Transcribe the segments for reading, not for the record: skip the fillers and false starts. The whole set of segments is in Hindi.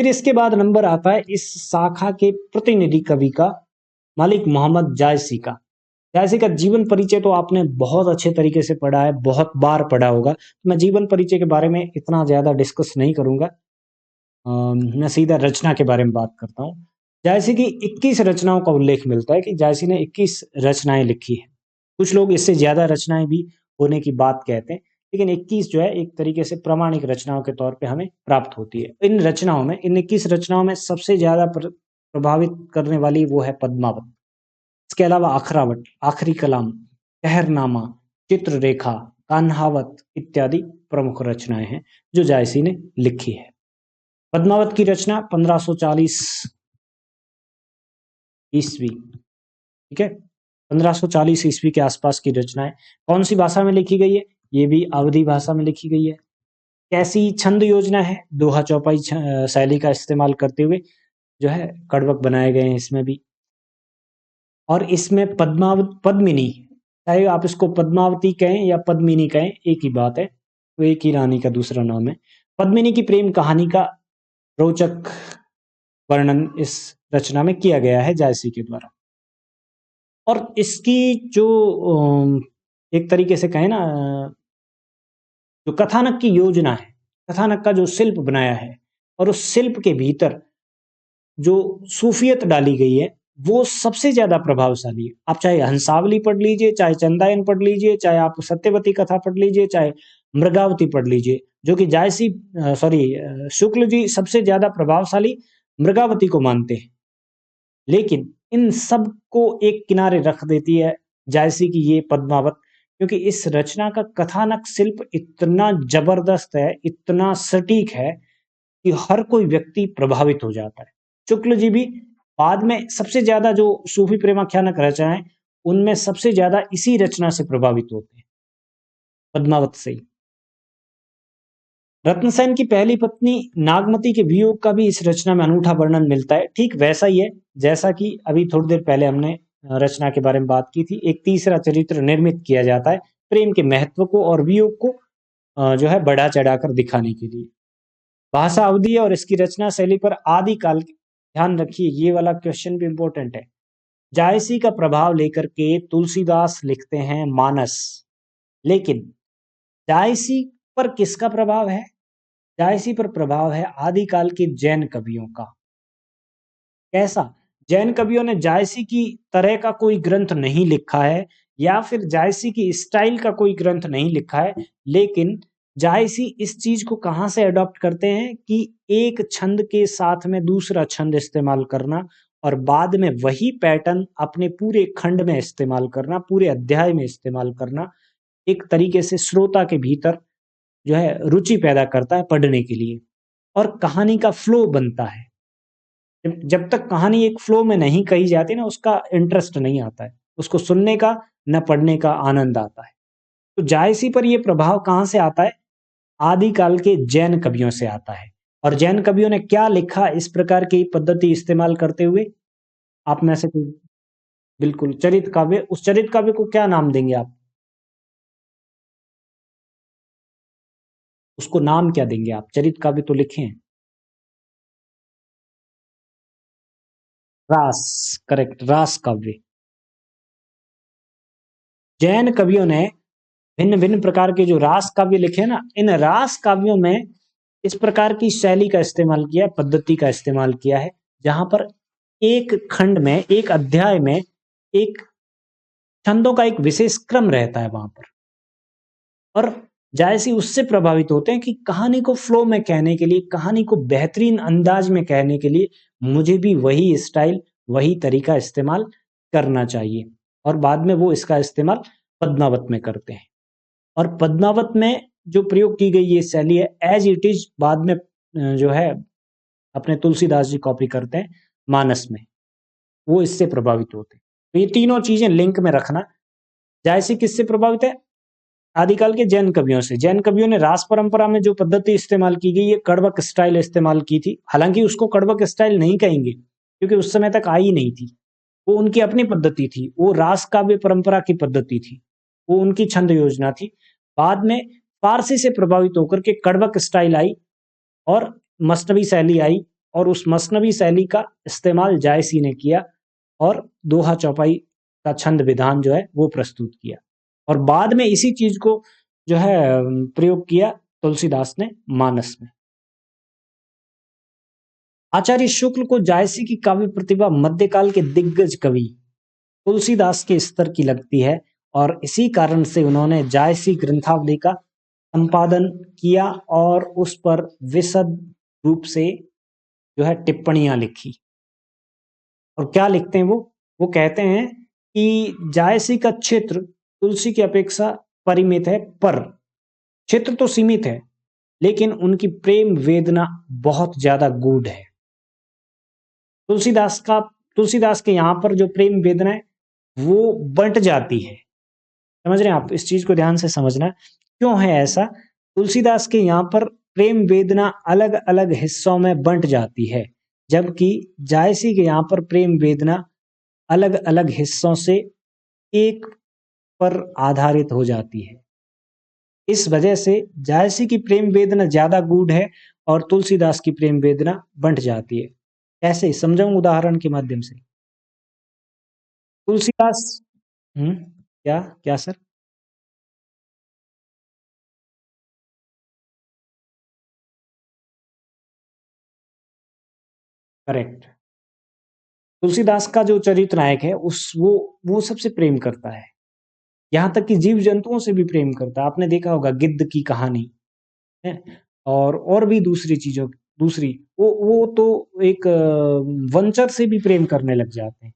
फिर इसके बाद नंबर आता है इस शाखा के प्रतिनिधि कवि का, मलिक मोहम्मद जायसी का। जायसी का जीवन परिचय तो आपने बहुत अच्छे तरीके से पढ़ा है, बहुत बार पढ़ा होगा, तो मैं जीवन परिचय के बारे में इतना ज़्यादा डिस्कस नहीं करूँगा। मैं सीधा रचना के बारे में बात करता हूँ। जायसी की 21 रचनाओं का उल्लेख मिलता है कि जायसी ने 21 रचनाएं लिखी है। कुछ लोग इससे ज़्यादा रचनाएं भी होने की बात कहते हैं, लेकिन 21 जो है एक तरीके से प्रामाणिक रचनाओं के तौर पे हमें प्राप्त होती है। इन रचनाओं में, इन 21 रचनाओं में सबसे ज़्यादा प्रभावित करने वाली वो है पद्मावत। इसके अलावा अखरावट, आखिरी कलाम, कहरनामा, चित्ररेखा, कान्हावत इत्यादि प्रमुख रचनाएं हैं जो जायसी ने लिखी है। पद्मावत की रचना 1540 ईस्वी, ठीक है, 1540 ईस्वी के आसपास की रचना है। कौन सी भाषा में लिखी गई है? ये भी अवधी भाषा में लिखी गई है। कैसी छंद योजना है? दोहा चौपाई शैली का इस्तेमाल करते हुए जो है कड़वक बनाए गए हैं इसमें भी। और इसमें पद्मिनी, चाहे आप इसको पद्मावती कहें या पद्मिनी कहें, एक ही बात है, वो एक ही रानी का दूसरा नाम है। पद्मिनी की प्रेम कहानी का रोचक वर्णन इस रचना में किया गया है जायसी के द्वारा। और इसकी जो एक तरीके से कहें ना, जो कथानक की योजना है, कथानक का जो शिल्प बनाया है, और उस शिल्प के भीतर जो सूफियत डाली गई है वो सबसे ज्यादा प्रभावशाली है। आप चाहे हंसावली पढ़ लीजिए, चाहे चंदायन पढ़ लीजिए, चाहे आप सत्यवती कथा पढ़ लीजिए, चाहे मृगावती पढ़ लीजिए, जो कि जायसी शुक्ल जी सबसे ज्यादा प्रभावशाली मृगावती को मानते हैं। लेकिन इन सब को एक किनारे रख देती है जायसी की ये पद्मावत, क्योंकि इस रचना का कथानक शिल्प इतना जबरदस्त है, इतना सटीक है कि हर कोई व्यक्ति प्रभावित हो जाता है। शुक्ल जी भी बाद में सबसे ज्यादा जो सूफी प्रेमाख्यानक रचनाएं, उनमें सबसे ज्यादा इसी रचना से प्रभावित होते हैं, पद्मावत से ही। रत्नसेन की पहली पत्नी नागमती के वियोग का भी इस रचना में अनूठा वर्णन मिलता है। ठीक वैसा ही है जैसा कि अभी थोड़ी देर पहले हमने रचना के बारे में बात की थी। एक तीसरा चरित्र निर्मित किया जाता है प्रेम के महत्व को और वियोग को जो है बढ़ा चढ़ाकर दिखाने के लिए। भाषा अवधि है और इसकी रचना शैली पर आदिकाल, ध्यान रखिए ये वाला क्वेश्चन भी इंपॉर्टेंट है। जायसी का प्रभाव लेकर के तुलसीदास लिखते हैं मानस, लेकिन जायसी पर किसका प्रभाव है? जायसी पर प्रभाव है आदिकाल के जैन कवियों का। कैसा? जैन कवियों ने जायसी की तरह का कोई ग्रंथ नहीं लिखा है, या फिर जायसी की स्टाइल का कोई ग्रंथ नहीं लिखा है, लेकिन जायसी इस चीज को कहां से अडॉप्ट करते हैं कि एक छंद के साथ में दूसरा छंद इस्तेमाल करना और बाद में वही पैटर्न अपने पूरे खंड में इस्तेमाल करना, पूरे अध्याय में इस्तेमाल करना, एक तरीके से श्रोता के भीतर जो है रुचि पैदा करता है पढ़ने के लिए, और कहानी का फ्लो बनता है। जब तक कहानी एक फ्लो में नहीं कही जाती ना, उसका इंटरेस्ट नहीं आता है, उसको सुनने का न पढ़ने का आनंद आता है। तो जायसी पर यह प्रभाव कहां से आता है? आदिकाल के जैन कवियों से आता है। और जैन कवियों ने क्या लिखा इस प्रकार की पद्धति इस्तेमाल करते हुए? आप में से कोई? बिल्कुल, चरित काव्य। उस चरित काव्य को क्या नाम देंगे आप? उसको नाम क्या देंगे आप? चरित काव्य तो लिखे हैं। रास, करेक्ट, रास काव्य। जैन कवियों ने भिन्न भिन्न प्रकार के जो रास काव्य लिखे ना, इन रास काव्यों में इस प्रकार की शैली का इस्तेमाल किया, पद्धति का इस्तेमाल किया है, जहां पर एक खंड में, एक अध्याय में एक छंदों का एक विशेष क्रम रहता है वहां पर। और जायसी उससे प्रभावित होते हैं कि कहानी को फ्लो में कहने के लिए, कहानी को बेहतरीन अंदाज में कहने के लिए मुझे भी वही स्टाइल, वही तरीका इस्तेमाल करना चाहिए। और बाद में वो इसका इस्तेमाल पद्मावत में करते हैं। और पद्मावत में जो प्रयोग की गई ये शैली है, एज इट इज बाद में जो है अपने तुलसीदास जी कॉपी करते हैं मानस में, वो इससे प्रभावित होते हैं। तो ये तीनों चीजें लिंक में रखना। जायसी किससे प्रभावित है? आदिकाल के जैन कवियों से। जैन कवियों ने रास परंपरा में जो पद्धति इस्तेमाल की गई, ये कड़वक स्टाइल इस्तेमाल की थी। हालांकि उसको कड़वक स्टाइल नहीं कहेंगे क्योंकि उस समय तक आई नहीं थी, वो उनकी अपनी पद्धति थी, वो रास काव्य परंपरा की पद्धति थी, वो उनकी छंद योजना थी। बाद में फारसी से प्रभावित होकर के कड़वक स्टाइल आई और मस्तवी शैली आई, और उस मसनवी शैली का इस्तेमाल जायसी ने किया और दोहा चौपाई का छंद विधान जो है वो प्रस्तुत किया, और बाद में इसी चीज को जो है प्रयोग किया तुलसीदास ने मानस में। आचार्य शुक्ल को जायसी की काव्य प्रतिभा मध्यकाल के दिग्गज कवि तुलसीदास के स्तर की लगती है, और इसी कारण से उन्होंने जायसी ग्रंथावली का संपादन किया और उस पर विशद रूप से जो है टिप्पणियां लिखी। और क्या लिखते हैं वो कहते हैं कि जायसी का क्षेत्र तुलसी की अपेक्षा परिमित है, पर क्षेत्र तो सीमित है लेकिन उनकी प्रेम वेदना बहुत ज्यादा गूढ़ है। तुलसीदास के यहाँ पर जो प्रेम वेदना है वो बंट जाती है। समझ रहे हैं आप? इस चीज को ध्यान से समझना। क्यों है ऐसा? तुलसीदास के यहाँ पर प्रेम वेदना अलग अलग हिस्सों में बंट जाती है, जबकि जायसी के यहाँ पर प्रेम वेदना अलग अलग हिस्सों से एक पर आधारित हो जाती है। इस वजह से जायसी की प्रेम वेदना ज्यादा गूढ़ है और तुलसीदास की प्रेम वेदना बंट जाती है। कैसे समझाऊं? उदाहरण के माध्यम से। तुलसीदास क्या क्या सर? करेक्ट। तुलसीदास का जो चरित्र नायक है उस वो सबसे प्रेम करता है, यहाँ तक कि जीव जंतुओं से भी प्रेम करता है। आपने देखा होगा गिद्ध की कहानी है, और भी दूसरी चीजों दूसरी वो तो एक वंचर से भी प्रेम करने लग जाते हैं।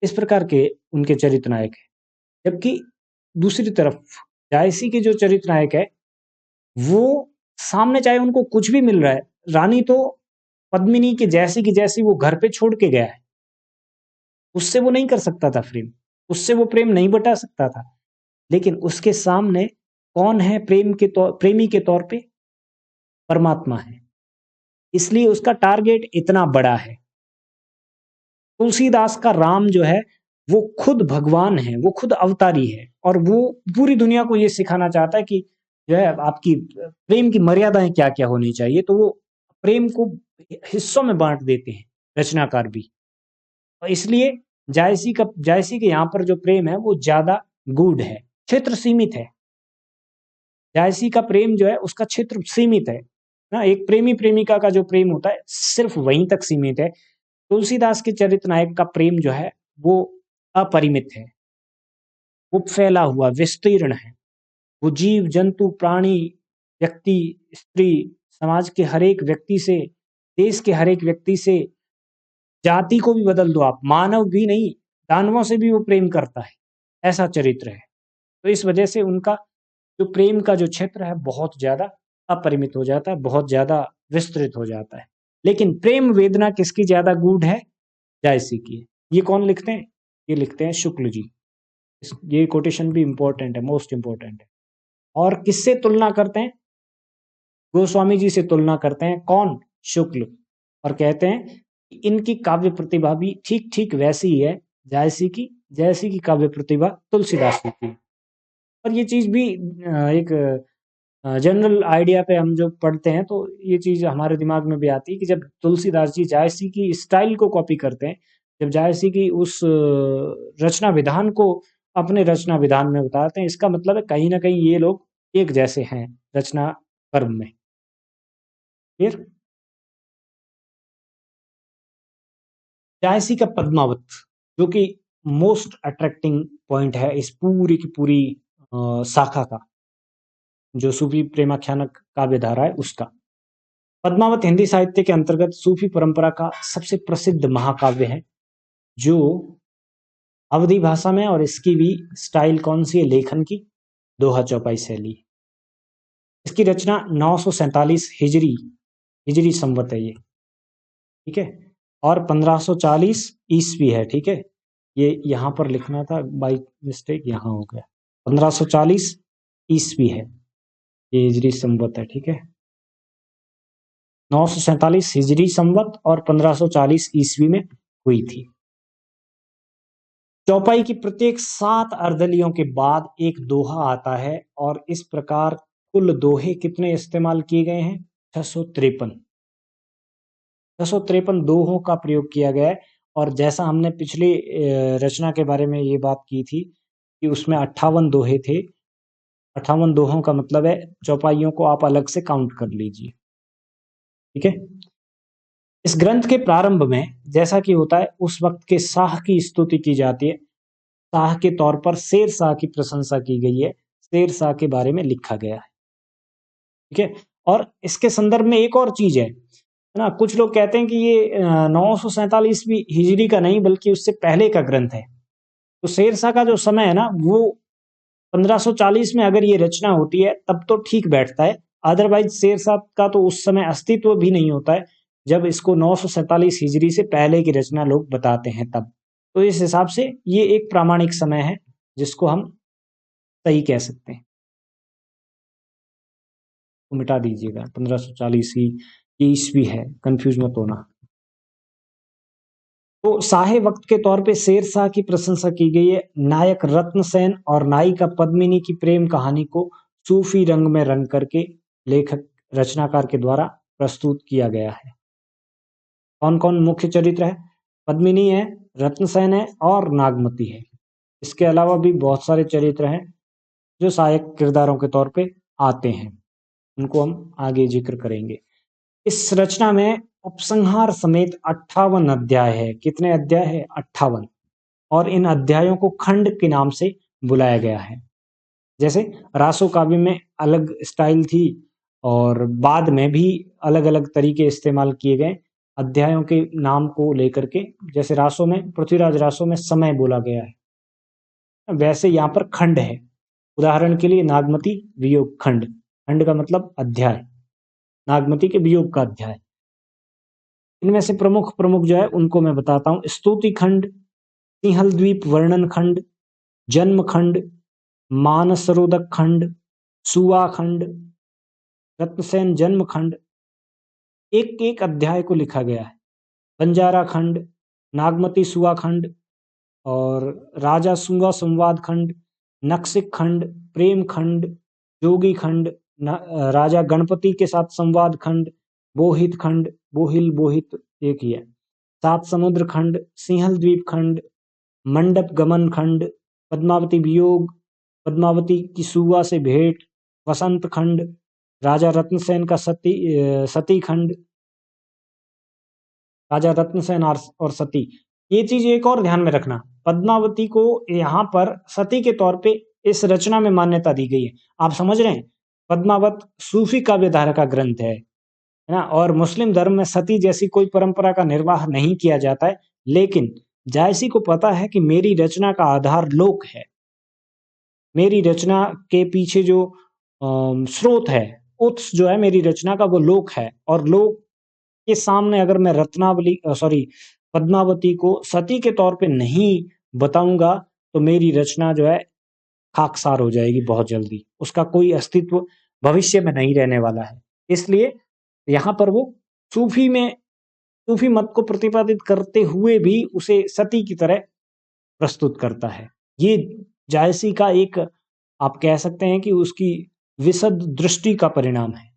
इस प्रकार के उनके चरित्र नायक है। जबकि दूसरी तरफ जायसी के जो चरित्र नायक है वो सामने चाहे उनको कुछ भी मिल रहा है, रानी तो पद्मिनी के जैसी की जैसी वो घर पे छोड़ के गया है, उससे वो नहीं कर सकता था प्रेम, उससे वो प्रेम नहीं बता सकता था, लेकिन उसके सामने कौन है प्रेमी के तौर पे? परमात्मा है, इसलिए उसका टारगेट इतना बड़ा है। तुलसीदास का राम जो है वो खुद भगवान है, वो खुद अवतारी है, और वो पूरी दुनिया को ये सिखाना चाहता है कि जो है आपकी प्रेम की मर्यादाएं क्या क्या होनी चाहिए। तो वो प्रेम को हिस्सों में बांट देते हैं रचनाकार भी, और इसलिए जायसी के यहाँ पर जो प्रेम है वो ज्यादा गूढ़ है, क्षेत्र सीमित है। जायसी का प्रेम जो है उसका क्षेत्र सीमित है ना, एक प्रेमी प्रेमिका का जो प्रेम होता है सिर्फ वहीं तक सीमित है। तुलसीदास के चरित्र नायक का प्रेम जो है वो अपरिमित है, वो फैला हुआ विस्तीर्ण है। वो जीव जंतु प्राणी व्यक्ति स्त्री समाज के हर एक व्यक्ति से, देश के हर एक व्यक्ति से, जाति को भी बदल दो आप, मानव भी नहीं दानवों से भी वो प्रेम करता है, ऐसा चरित्र है। तो इस वजह से उनका जो प्रेम का जो क्षेत्र है बहुत ज्यादा अपरिमित हो जाता है, बहुत ज्यादा विस्तृत हो जाता है। लेकिन प्रेम वेदना किसकी ज्यादा गूढ़ है? जायसी की। ये कौन लिखते हैं? ये लिखते हैं शुक्ल जी। ये कोटेशन भी इंपॉर्टेंट है, मोस्ट इंपॉर्टेंट है। और किससे तुलना करते हैं? गोस्वामी जी से तुलना करते हैं। कौन? शुक्ल। और कहते हैं इनकी काव्य प्रतिभा भी ठीक ठीक वैसी ही है जायसी की, जैसी की काव्य प्रतिभा तुलसीदास की थी। और ये चीज भी एक जनरल आइडिया पे हम जो पढ़ते हैं तो ये चीज हमारे दिमाग में भी आती है कि जब तुलसीदास जी जायसी की स्टाइल को कॉपी करते हैं, जब जायसी की उस रचना विधान को अपने रचना विधान में उतारते हैं, इसका मतलब है कहीं ना कहीं ये लोग एक जैसे हैं रचना कर्म में। फिर जायसी का पद्मावत जो कि मोस्ट अट्रैक्टिंग पॉइंट है इस पूरी की पूरी शाखा का, जो सूफी प्रेमाख्यानक काव्य धारा है उसका। पद्मावत हिंदी साहित्य के अंतर्गत सूफी परंपरा का सबसे प्रसिद्ध महाकाव्य है, जो अवधी भाषा में, और इसकी भी स्टाइल कौन सी है? लेखन की दोहा चौपाई शैली। इसकी रचना 947 हिजरी संवत है ये, ठीक है, और 1540 ईस्वी है, ठीक है। ये यहाँ पर लिखना था बाई मिस्टेक, यहाँ हो गया। 1540 ईस्वी है, ये हिजरी संवत है, ठीक है। 947 हिजरी संवत और 1540 ईस्वी में हुई थी। चौपाई की प्रत्येक 7 अर्दलियों के बाद एक दोहा आता है, और इस प्रकार कुल दोहे कितने इस्तेमाल किए गए हैं? 653। 653 दोहों का प्रयोग किया गया है। और जैसा हमने पिछली रचना के बारे में ये बात की थी कि उसमें 58 दोहे थे। 58 दोहों का मतलब है चौपाइयों को आप अलग से काउंट कर लीजिए। ठीक है। इस ग्रंथ के प्रारंभ में जैसा कि होता है उस वक्त के शाह की स्तुति की जाती है। शाह के तौर पर शेर शाह की प्रशंसा की गई है। शेर शाह के बारे में लिखा गया है। ठीक है। और इसके संदर्भ में एक और चीज है ना, कुछ लोग कहते हैं कि ये 947वीं हिजरी का नहीं बल्कि उससे पहले का ग्रंथ है। तो शेर शाह का जो समय है ना वो 1540 में अगर ये रचना होती है तब तो ठीक बैठता है। अदरवाइज शेर शाह का तो उस समय अस्तित्व भी नहीं होता है जब इसको 947 हिजरी से पहले की रचना लोग बताते हैं तब। तो इस हिसाब से ये एक प्रामाणिक समय है जिसको हम सही कह सकते हैं। तो मिटा दीजिएगा, 1540 ही ईस्वी है, कंफ्यूज मत होना। तो शाहे वक्त के तौर पे शेर शाह की प्रशंसा की गई है। नायक रत्नसेन और नायिका पद्मिनी की प्रेम कहानी को सूफी रंग में रंग करके लेखक रचनाकार के द्वारा प्रस्तुत किया गया है। कौन कौन मुख्य चरित्र है? पद्मिनी है, रत्नसेन है और नागमती है। इसके अलावा भी बहुत सारे चरित्र हैं जो सहायक किरदारों के तौर पे आते हैं, उनको हम आगे जिक्र करेंगे। इस रचना में उपसंहार समेत 58 अध्याय है। कितने अध्याय है? 58। और इन अध्यायों को खंड के नाम से बुलाया गया है। जैसे रासो काव्य में अलग स्टाइल थी और बाद में भी अलग अलग तरीके इस्तेमाल किए गए अध्यायों के नाम को लेकर के। जैसे रासो में, पृथ्वीराज रासो में समय बोला गया है, वैसे यहाँ पर खंड है। उदाहरण के लिए नागमती वियोग खंड, खंड का मतलब अध्याय, नागमती के वियोग का अध्याय। इनमें से प्रमुख प्रमुख जो है उनको मैं बताता हूँ। स्तुति खंड, सिंहल द्वीप वर्णन खंड, जन्म खंड, मानसरोदक खंड, सुवा खंड, रत्नसेन जन्म खंड। एक एक अध्याय को लिखा गया है। बंजारा खंड, नागमती सुवा खंड और राजा सुवा संवाद खंड, नक्सिक खंड, प्रेम खंड, जोगी खंड, राजा गणपति के साथ संवाद खंड, बोहित खंड, बोहिल बोहित एक ही है, सात समुद्र खंड, सिंहल द्वीप खंड, मंडप गमन खंड, पद्मावती वियोग, पद्मावती की सुवा से भेंट, वसंत खंड, राजा रत्नसेन का सती खंड, राजा रत्नसेन और सती। ये चीज एक और ध्यान में रखना, पद्मावती को यहाँ पर सती के तौर पे इस रचना में मान्यता दी गई है। आप समझ रहे हैं, पद्मावत सूफी काव्य धारा का ग्रंथ है ना, और मुस्लिम धर्म में सती जैसी कोई परंपरा का निर्वाह नहीं किया जाता है। लेकिन जायसी को पता है कि मेरी रचना का आधार लोक है, मेरी रचना के पीछे जो स्रोत है, उत्स जो है मेरी रचना का वो लोक है, और लोक के सामने अगर मैं पद्मावती को सती के तौर पे नहीं बताऊंगा तो मेरी रचना जो है खाकसार हो जाएगी बहुत जल्दी, उसका कोई अस्तित्व भविष्य में नहीं रहने वाला है। इसलिए यहाँ पर वो सूफी में सूफी मत को प्रतिपादित करते हुए भी उसे सती की तरह प्रस्तुत करता है। ये जायसी का एक, आप कह सकते हैं कि उसकी विशद दृष्टि का परिणाम है।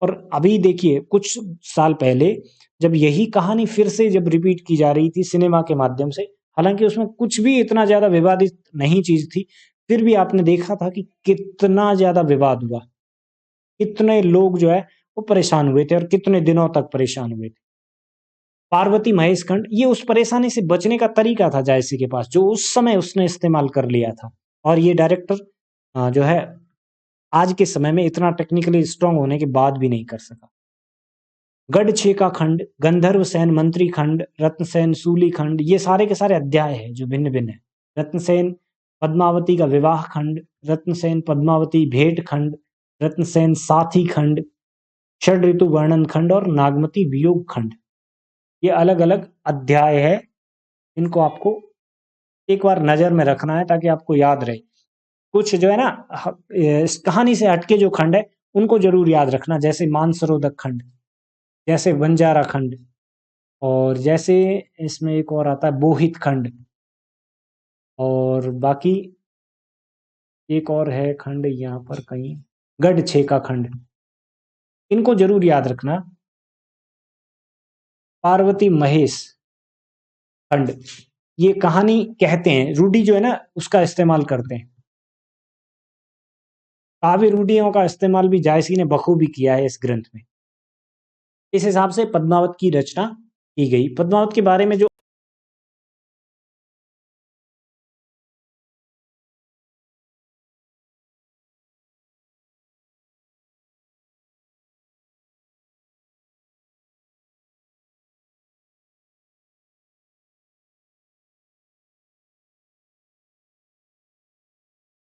और अभी देखिए कुछ साल पहले जब यही कहानी फिर से जब रिपीट की जा रही थी सिनेमा के माध्यम से, हालांकि उसमें कुछ भी इतना ज्यादा विवादित नहीं चीज थी, फिर भी आपने देखा था कि कितना ज्यादा विवाद हुआ, कितने लोग जो है वो परेशान हुए थे और कितने दिनों तक परेशान हुए थे। पार्वती महेश खंड, ये उस परेशानी से बचने का तरीका था जायसी के पास, जो उस समय उसने इस्तेमाल कर लिया था। और ये डायरेक्टर जो है आज के समय में इतना टेक्निकली स्ट्रांग होने के बाद भी नहीं कर सका। गढ़ छेका खंड, गंधर्व सेन मंत्री खंड, रत्नसेन सूली खंड, ये सारे के सारे अध्याय हैं जो भिन्न भिन्न है। रत्नसेन पद्मावती का विवाह खंड, रत्नसेन पद्मावती भेंट खंड, रत्नसेन साथी खंड, षड ऋतु वर्णन खंड और नागमती वियोग खंड। ये अलग अलग अध्याय है, इनको आपको एक बार नजर में रखना है ताकि आपको याद रहे। कुछ जो है ना इस कहानी से हटके जो खंड है उनको जरूर याद रखना, जैसे मानसरोदक खंड, जैसे बंजारा खंड, और जैसे इसमें एक और आता है बोहित खंड, और बाकी एक और है खंड यहाँ पर कहीं, गढ़ छेका खंड। इनको जरूर याद रखना। पार्वती महेश खंड, ये कहानी कहते हैं। रूढ़ी जो है ना उसका इस्तेमाल करते हैं। काव्य रूढ़ियों का इस्तेमाल भी जायसी ने बखूबी किया है इस ग्रंथ में। इस हिसाब से पद्मावत की रचना की गई। पद्मावत के बारे में जो